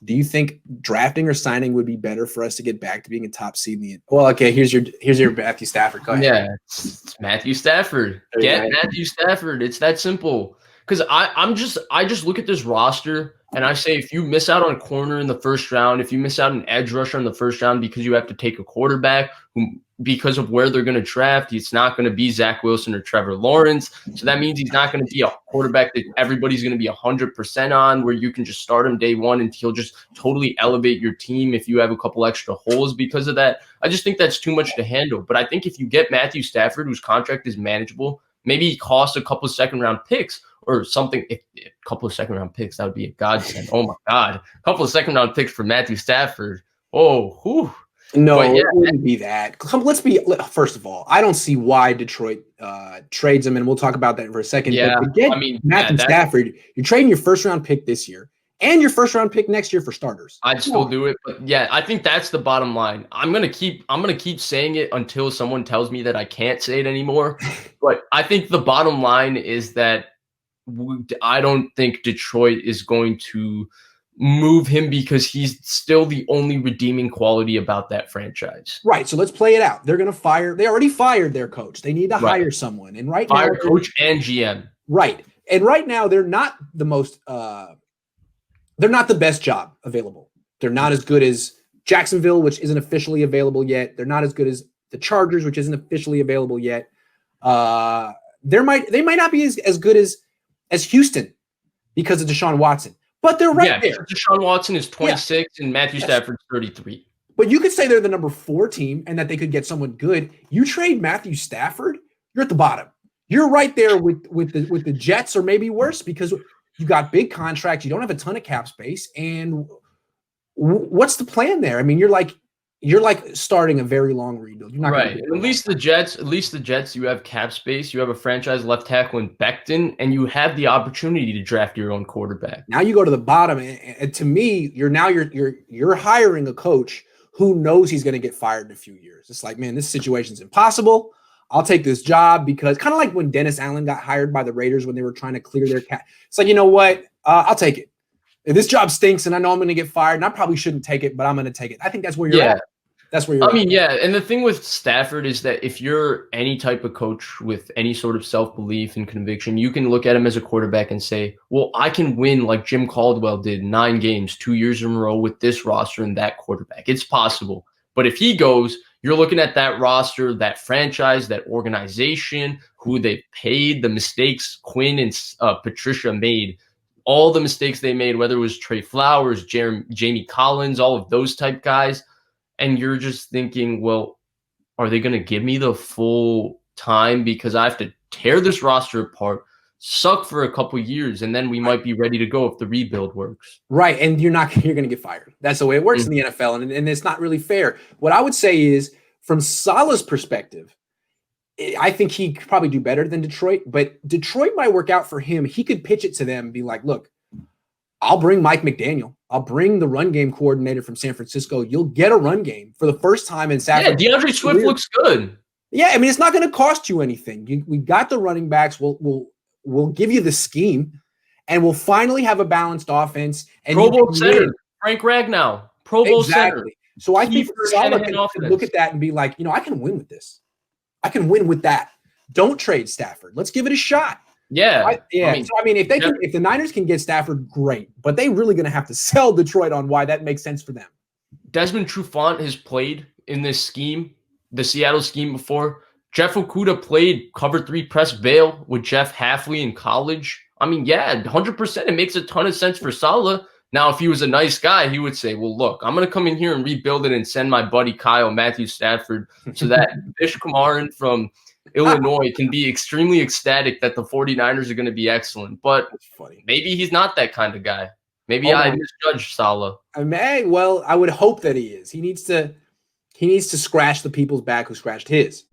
do you think drafting or signing would be better for us to get back to being a top seed in the – well, okay, here's your Matthew Stafford. Go ahead. Yeah, it's Matthew Stafford. Get Matthew Stafford. It's that simple. Because I just look at this roster and I say, if you miss out on a corner in the first round, if you miss out on an edge rusher in the first round because you have to take a quarterback because of where they're going to draft, it's not going to be Zach Wilson or Trevor Lawrence. So that means he's not going to be a quarterback that everybody's going to be 100% on, where you can just start him day one and he'll just totally elevate your team if you have a couple extra holes because of that. I just think that's too much to handle. But I think if you get Matthew Stafford, whose contract is manageable, maybe he costs a couple of second-round picks or something. If a couple of second-round picks, that would be a godsend. Oh, my God. A couple of second-round picks for Matthew Stafford. Oh, whew. No, yeah, it wouldn't be that. First of all, I don't see why Detroit trades him, and we'll talk about that for a second. Yeah, but to get Matthew Stafford, you're trading your first-round pick this year and your first-round pick next year for starters. I'd still do it, but yeah, I think that's the bottom line. I'm gonna keep saying it until someone tells me that I can't say it anymore. But I think the bottom line is that I don't think Detroit is going to move him because he's still the only redeeming quality about that franchise. Right. So let's play it out. They're going to fire. They already fired their coach. They need to hire someone. And right now, coach and GM. Right. And right now they're not the most. They're not the best job available. They're not as good as Jacksonville, which isn't officially available yet. They're not as good as the Chargers, which isn't officially available yet. They might not be as good as Houston because of Deshaun Watson. But they're right there. Deshaun Watson is 26 and Matthew Stafford's 33. But you could say they're the number 4 team and that they could get someone good. You trade Matthew Stafford, you're at the bottom. You're right there with the Jets or maybe worse because you got big contracts. You don't have a ton of cap space. And what's the plan there? I mean, you're like starting a very long rebuild. You're not right. At least the Jets, you have cap space. You have a franchise left tackle in Becton, and you have the opportunity to draft your own quarterback. Now you go to the bottom, and to me, you're hiring a coach who knows he's going to get fired in a few years. It's like, man, this situation's impossible. I'll take this job because kind of like when Dennis Allen got hired by the Raiders when they were trying to clear their cap. It's like, you know what? I'll take it. If this job stinks and I know I'm going to get fired, and I probably shouldn't take it, but I'm going to take it. I think that's where you're at. That's where you're at. Yeah. And the thing with Stafford is that if you're any type of coach with any sort of self-belief and conviction, you can look at him as a quarterback and say, well, I can win like Jim Caldwell did 9 games, 2 years in a row with this roster and that quarterback. It's possible. But if he goes, you're looking at that roster, that franchise, that organization, who they paid, the mistakes Quinn and Patricia made, all the mistakes they made, whether it was Trey Flowers, Jamie Collins, all of those type guys. And you're just thinking, well, are they going to give me the full time because I have to tear this roster apart, suck for a couple years, and then we might be ready to go if the rebuild works. Right, and you're going to get fired. That's the way it works in the NFL, and it's not really fair. What I would say is, from Saleh's perspective, I think he could probably do better than Detroit, but Detroit might work out for him. He could pitch it to them and be like, look, I'll bring Mike McDaniel. I'll bring the run game coordinator from San Francisco. You'll get a run game for the first time in San Francisco. Yeah, DeAndre Swift looks good. Yeah, I mean, it's not going to cost you anything. We got the running backs. We'll give you the scheme, and we'll finally have a balanced offense. And Pro Bowl center, Frank Ragnow, Pro Bowl center. So I think Saleh can look at that and be like, I can win with this. I can win with that. Don't trade Stafford. Let's give it a shot. Yeah. If the Niners can get Stafford, great. But they really going to have to sell Detroit on why that makes sense for them. Desmond Trufant has played in this scheme, the Seattle scheme before. Jeff Okudah played cover 3 press bail with Jeff Hafley in college. I mean, yeah, 100%. It makes a ton of sense for Saleh. Now, if he was a nice guy, he would say, well, look, I'm going to come in here and rebuild it and send my buddy Kyle Matthew Stafford so that Bish Kumaran from Illinois can be extremely ecstatic that the 49ers are going to be excellent. But maybe he's not that kind of guy. Maybe I misjudged Saleh. Well, I would hope that he is. He needs to scratch the people's back who scratched his.